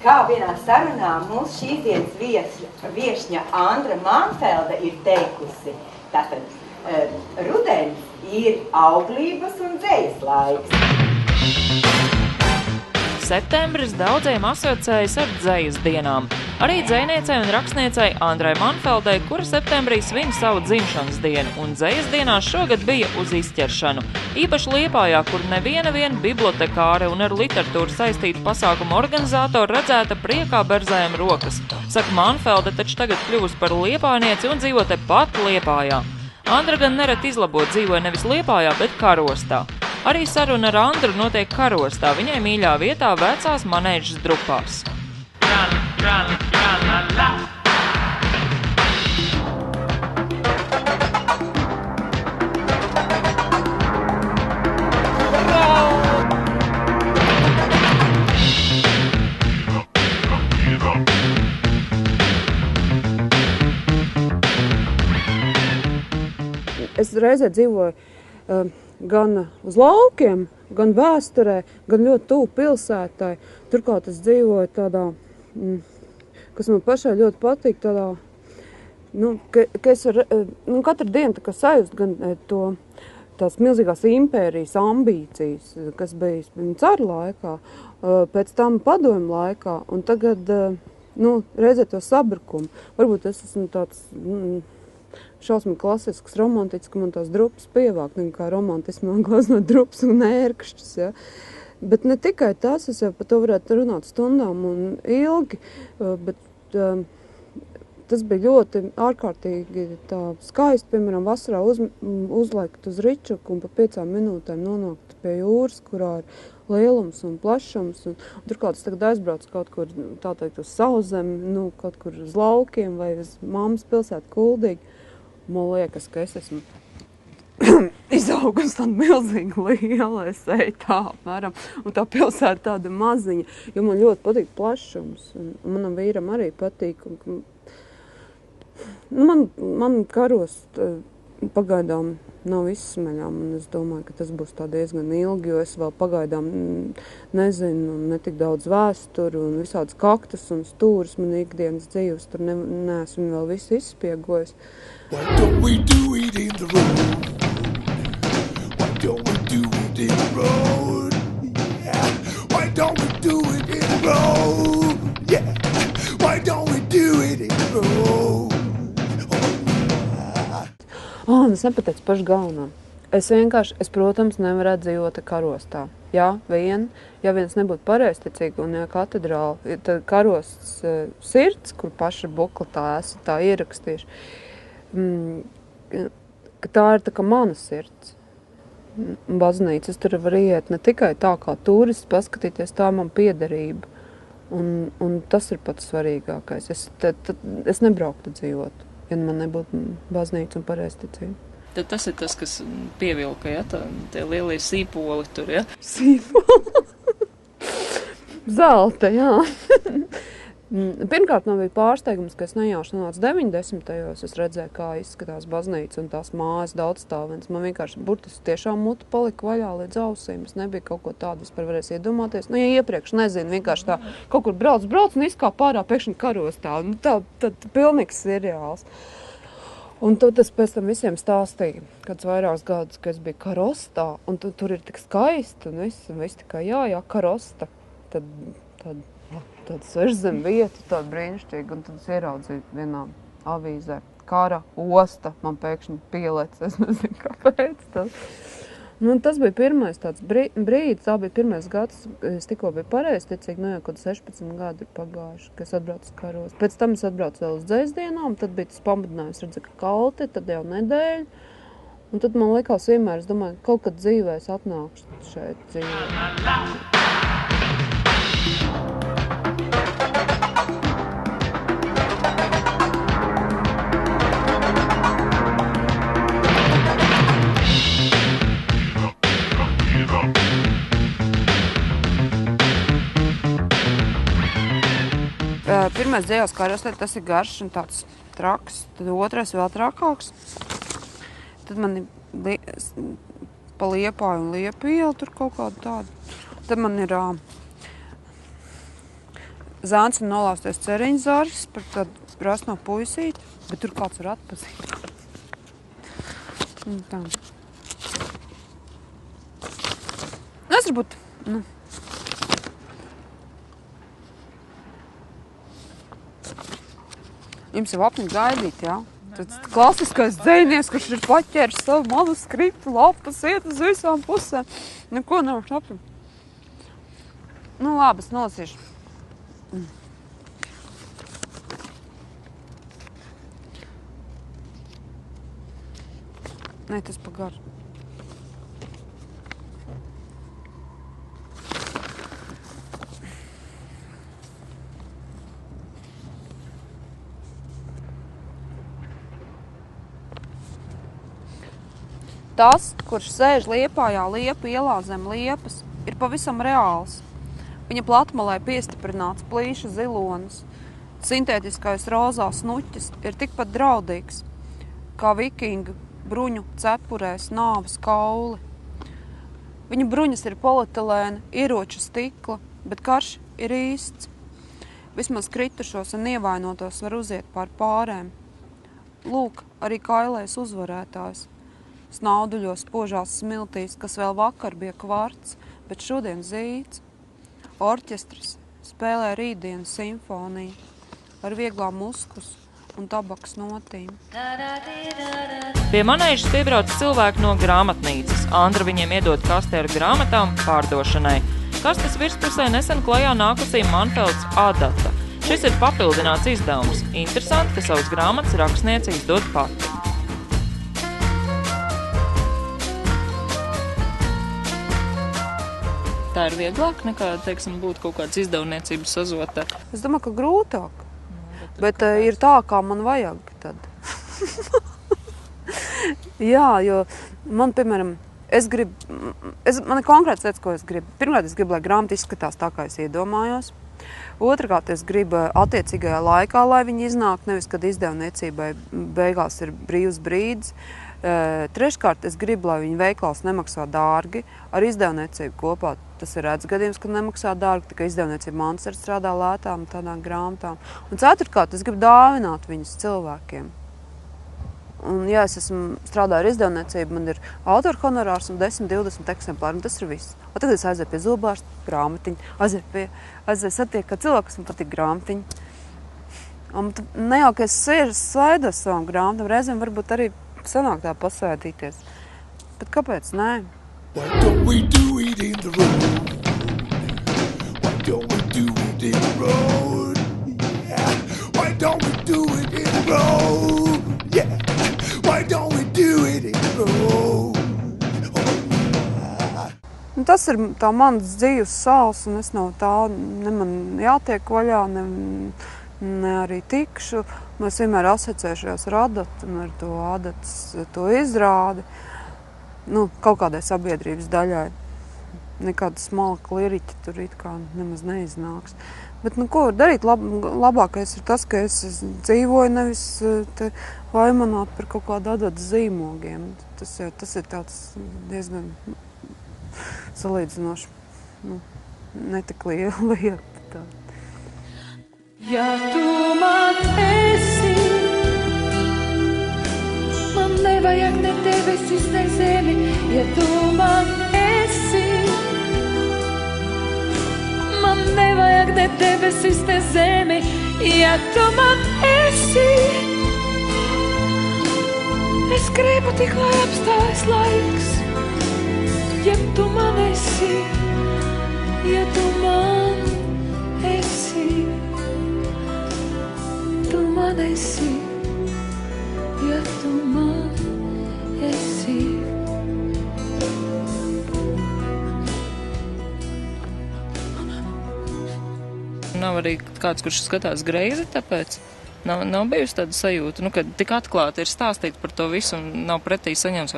Kā vienā sarunā mūsu šīs dienas viešņa Andra Manfelde ir teikusi, tātad rudenis ir auglības un dzejas laiks. Septembris daudziem asociējas ar dzejas dienām. Arī dzejniecei un rakstniecei Andrai Manfeldei, kura septembrī svin savu dzimšanas dienu, un dzejas dienās šogad bija uz izķeršanu. Īpaši Liepājā, kur neviena bibliotekāre un ar literatūru saistītu pasākumu organizātori redzēta priekā berzējam rokas. Saka, Manfelde taču tagad kļuvusi par liepājnieci un dzīvo te pat Liepājā. Andra gan nereti izlabot dzīvoja nevis Liepājā, bet Karostā. Arī saruna ar Andru notiek Karostā, viņai mīļā vietā vecās manēžas drupās. Es reizē dzīvoju gan uz laukiem, gan vēsturē, gan ļoti tuvu pilsētai. Turklāt es dzīvoju tādā, kas man pašai ļoti patīk, tādā, ka es varu katru dienu tā kā sajust gan tās milzīgās impērijas ambīcijas, kas bija caru laikā, pēc tam padomju laikā, un tagad, reizē to sabrukumu. Varbūt es esmu tāds, šausmīgi klasisks romantiķis, ka man tās drupas pievāk, kā romantismā glaznot drupas un ērkšķus, ja. Bet ne tikai tas, es jau par to varētu runāt stundām un ilgi, bet tas bija ļoti ārkārtīgi tā skaisti, piemēram, vasarā uzlaikt uz Ričuku un pa 5 minūtēm nonākt pie jūras, kurā ir lielums un plašums. Un turklāt es tagad aizbraucu kaut kur, tā teikt, uz Sauszemi, kaut kur uz laukiem vai uz mammas pilsētu Kuldīgi. Man liekas, ka es esmu izaugusi tāda milzīga liela, es eju tā apmēram, un tā pilsēta tāda maziņa, jo man ļoti patīk plašums, un manam vīram arī patīk. Man Karost pagaidām nav izsmeļām, un es domāju, ka tas būs tā diezgan ilgi, jo es vēl pagaidām nezinu, netik daudz vēsturu un visādas kaktus un stūrus man ikdienas dzīves, tur neesmu vēl visu izspiegojis. Why don't we do it in the road? Why don't we do it in the road? Yeah. Why don't we do it in the road? Yeah. Why don't we do it in the road? Es nepateicu pašu galvenā. Es, protams, nevarētu dzīvot Karostā. Ja viens nebūtu pareizticīgi un katedrāli, tad Karosts sirds, kur paša bukletā esmu tā ierakstījuši, ka tā ir tā kā mana sirds. Baznīcas tur var iet ne tikai tā kā turists paskatīties, tā man piederība. Un tas ir pats svarīgākais. Es nebrauktu dzīvot, ja man nebūtu baznīca un pareizticība. Tad tas ir tas, kas pievilka, ja? Tie lielie sīpoli tur, ja? Sīpoli? Zelta, jā. Pirmkārt, man bija pārsteigums, ka es nejauši nonācu 90. Es redzēju, kā izskatās baznīca un tās mājas daudzstāvens. Man vienkārši burtiski tiešām muta palika vaļā līdz ausīm. Es nebija kaut ko tādu vispār varēs iedomāties. Ja iepriekš nezinu, vienkārši tā kaut kur brauc un izkāp pārā pēkšņi Karostā. Tad pilnīgs seriāls. Un tad es pēc tam visiem stāstīju, kāds vairākus gadus, ka es biju Karostā, un tur ir tik skaisti, un viss tikai jā, Karosta. Tad tāda svešzem vieta, tāda brīnišķīga, un tad es ieraudzīju vienā avīzē Kara osta, man pēkšņi pielec, es nezinu, kāpēc tas. Tas bija pirmais tāds brīdis, tā bija pirmais gads, es tikko biju pareizticīgi, jau kaut 16 gadi ir pagājuši, ka es atbraucu uz Karostu. Pēc tam es atbraucu vēl uz dzejas dienām, tad bija tas pamudinājums, redzēju, ka kalti, tad jau nedēļu. Un tad man likās vienmēr, es domāju, kaut kad dzīvē es atnākšu šeit dzīvē. Pirmais dzējās Karostē, tas ir garš un tāds traks, tad otrais vēl trakāks. Tad man pa Liepāju un Liepu ielu tur kaut kādu tādu. Tad man ir zēns ir nolausties ceriņu zāris par tādu prasno puisīti, bet tur kāds var atpazīt. Un tā. Es varbūt, jums jau apnika gaidīt, jā? Tas klasiskais dzejnieks, kurš ir paķēris savu manuskriptu, lapas, iet uz visām pusēm. Neko nevar saprast. Nu, labi, es nolasīšu. Nē, tas pa garu. Tas, kurš sēž Liepājā Liepu ielā zem Liepas, ir pavisam reāls. Viņa platmalē piestiprināts plīša zilonis. Sintētiskais rozā snuķis ir tikpat draudīgs, kā vikinga bruņu cepurēs nāves kauli. Viņa bruņas ir polietilēna, ieroču stikla, bet karš ir īsts. Vismaz kritušos un ievainotos var uziet pār pārēm. Lūk, arī kailais uzvarētājs. Snauduļos požās smiltīs, kas vēl vakar bija kvarts, bet šodien zīts. Orķestris spēlē rītdienas simfoniju ar vieglām muskus un tabaks notīm. Pie manēžas piebrauc cilvēki no grāmatnīcas. Andra viņiem iedod kasti ar grāmatām pārdošanai. Kastes virspusē nesen klajā nākusī Manfeldes adata. Šis ir papildināts izdevums. Interesanti, ka savas grāmatas rakstniece izdod pati. Tā ir vieglāk nekā, teiksim, būt kaut kāds izdevniecības sazotē? Es domāju, ka grūtāk. Bet ir tā, kā man vajag tad. Jā, jo man, piemēram, man ir konkrēts lietas, ko es gribu. Pirmkārt, es gribu, lai grāmata izskatās tā, kā es iedomājos. Otrkārt, es gribu attiecīgajā laikā, lai viņi iznāk, nevis, kad izdevniecībai beigās ir brīvs brīdis. Treškārt, es gribu, lai viņi veikals nemaksā dārgi ar izdevniecību kopā. Tas ir redz gadījums, ka nemaksā dārgi, tikai izdevniecība Mansard strādā lētām tādām grāmatām. Un ceturtkārt, es gribu dāvināt viņus cilvēkiem. Un, ja es esmu strādāju ar izdevniecību, man ir autora honorārs un 10-20 eksemplāri, un tas ir viss. Un tagad es aizēju pie zobārsta, grāmatiņu, aizēju satiek, ka cilvēks man patīk grāmatiņu. Un ne jau, ka es svaidos savam grāmatam, reizēm varbūt arī sanāk tā pasēdīties. Bet kāpēc nē? Why don't we do it in the road? Why don't we do it in the road? Yeah. Why don't we do it in the road? Yeah. Why don't we do it in the road? Nu, tas ir tā mans dzīves sāls, un es no tā ne man jātiek vaļā, ne arī tikšu. Es vienmēr asociēšos ar adatu un ar to adatas, to izrādi. Nu, kaut kādai sabiedrības daļai. Nekāda smalka liriķa tur it kā nemaz neiznāks. Bet, nu, ko var darīt? Labākais ir tas, ka es dzīvoju nevis vaimanāt par kaut kādu adatas zīmogiem. Tas ir tāds diezgan salīdzinoši, netik liela lieta. Ja tu man esi, man nevajag ne debesis, ne zemi. Ja tu man esi, man nevajag ne debesis, ne zemi. Ja tu man esi, es gribu tik, lai apstājas laiks. Ja tu man esi, ja tu man esi, tu man esi, ja tu man esi. Nav arī kāds, kurš skatās greizi, tāpēc nav bijusi tāda sajūta, ka tik atklāti ir stāstīt par to visu un nav pretī saņemts,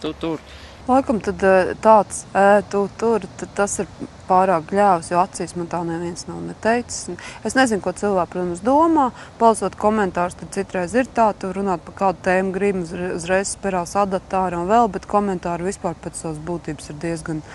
tu tur. Laikam tad tāds tu tur, tad tas ir pārāk gļēvs, jo acīs man tā neviens nav neteicis. Es nezinu, ko cilvēki, protams, domā. Palasot komentārus, tad citreiz ir tā, tu runāt par kādu tēmu gribu, uzreiz sperās adatāri un vēl, bet komentāri vispār pēc savas būtības ir diezgan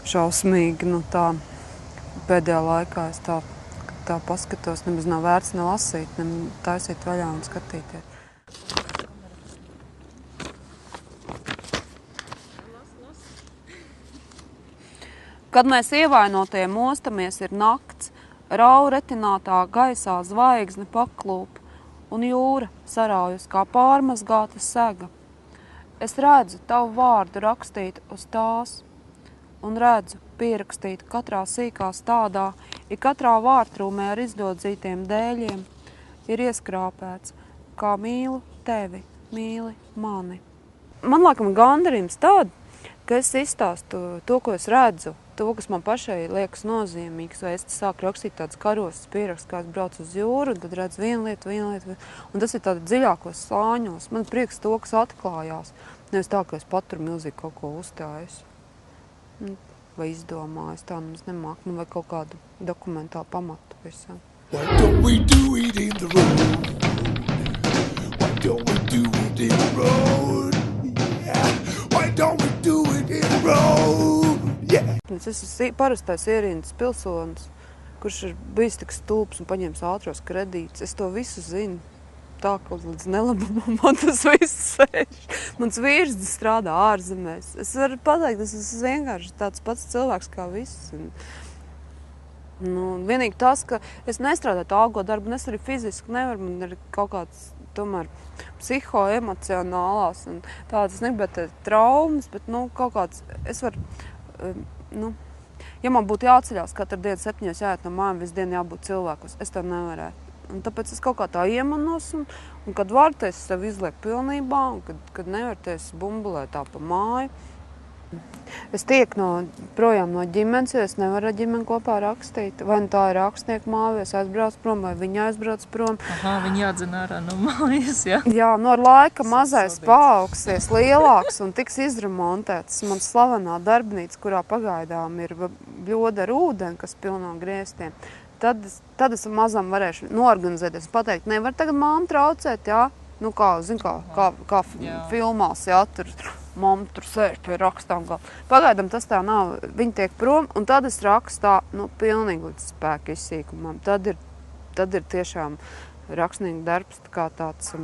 šausmīgi. Tā pēdējā laikā es tā paskatos, nemaz nav vērts ne lasīt, ne taisīt vaļā un skatīties. Kad mēs ievainotie mostamies, ir nakts, rauretinātā gaisā zvaigzne paklūp, un jūra saraujas kā pārmazgāta sega. Es redzu tavu vārdu rakstīt uz tās, un redzu pierakstīt katrā sīkā stādā, katrā vārtrūmē ar izdodzītiem dēļiem ir ieskrāpēts, kā mīlu tevi, mīli mani. Man laikam gandarījums tāda, ka es izstāstu to, ko es redzu, to, kas man pašai liekas nozīmīgs, vai es sāku rakstīt tāds karostas pieraksts, kā es braucu uz jūru, un tad redzu vienu lietu, un tas ir tādi dziļākos slāņos. Man prieks to, kas atklājās, nevis tā, ka es paturu milzīgi kaut ko uzstājusi. Vai izdomājis, tā mums nemāk, vai kaut kādu dokumentālu pamatu visam. Why don't we do it in the road? Why don't we do it in the road? Yeah. Why don't we do it in the road? Yeah. Es esmu parastais ierindas pilsonis, kurš ir bijis tik stulbs un paņēmis ātros kredītus. Es to visu zinu. Tā, ka līdz nelabumam man tas viss sēž. Mans vīrs strādā ārzemēs. Es varu pateikt, es esmu vienkārši tāds pats cilvēks kā viss. Vienīgi tas, ka es nestrādāju algo darbu, un es arī fiziski nevaru, man ir kaut kāds tomēr psihoemocionālās un tādas nebūtu traumas, bet kaut kāds, es varu, ja man būtu jāceļās katru dienu 7 jāiet no mājām, visu dienu jābūt cilvēkos, es tā nevarētu. Un tāpēc es kaut kā tā iemanos, un kad varu, es sev izlieku pilnībā, un kad nevaru, es bumbulēju tā pa māju. Es tieku projām no ģimenes, jo es nevaru ar ģimeni kopā rakstīt. Vai tā ir rakstnieku māja, es aizbraucu prom, vai viņa aizbrauc prom. Viņa jādzina ārā no mājas, jā? Jā, ar laika mazais paaugsies lielāks un tiks izremontēts. Man slavenā darbnīca, kurā pagaidām ir bļoda ar ūdeni, kas pilnā griestiem. Tad es mazam varēšu noorganizēties, pateikt, nevar tagad māmu traucēt, jā? Kā filmās, jā, tur mamma tur sēž pie rakstām. Pagaidām tas tā nav, viņi tiek prom, un tad es rakstu tā, pilnīgi līdz spēka izsīkumam. Tad ir tiešām rakstnieku darbs, kā tāds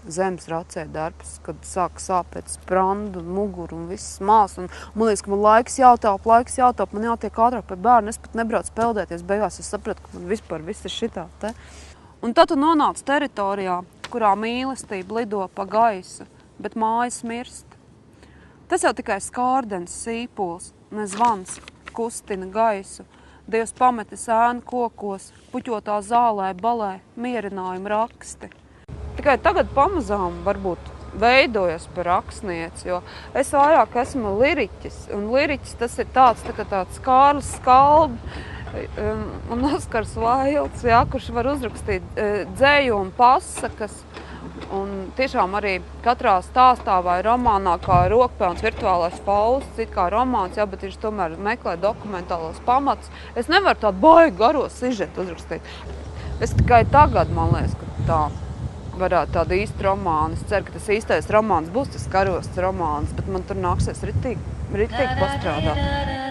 zemes racē darbs, kad sāk sāpēt sprandu, muguru un viss mās. Un man liekas, ka man laiks jātaup, man jātiek ātrāk pie bērna, es pat nebraucu peldēties, beigās es sapratu, ka man vispār viss ir šitā te. Un tad tu nonāc teritorijā, kurā mīlestība lido pa gaisu, bet mājas mirst. Tas jau tikai skārdens sīpols, ne zvans, kustina gaisu. Dievs pametis ēnu kokos, puķotā zālē, balē, mierinājumu raksti. Tikai tagad pamazām varbūt veidojas par rakstnieci, jo es vairāk esmu liriķis, un liriķis tas ir tāds Kārlis Skalbi un Oskars Vailds, jā, kurš var uzrakstīt dzēju un pasakas. Un tiešām arī katrā stāstā vai romānā, kā Rokpelns virtuālais fausts, it kā romāns, jā, bet viņš tomēr meklē dokumentālos pamats. Es nevaru tādu baigi garo sižetu uzrakstīt. Es tikai tagad, man liekas, ka tā varētu tādu īstu romānu. Es ceru, ka tas īstais romāns būs tas karosts romāns, bet man tur nāksies ritīgi pastrādāt.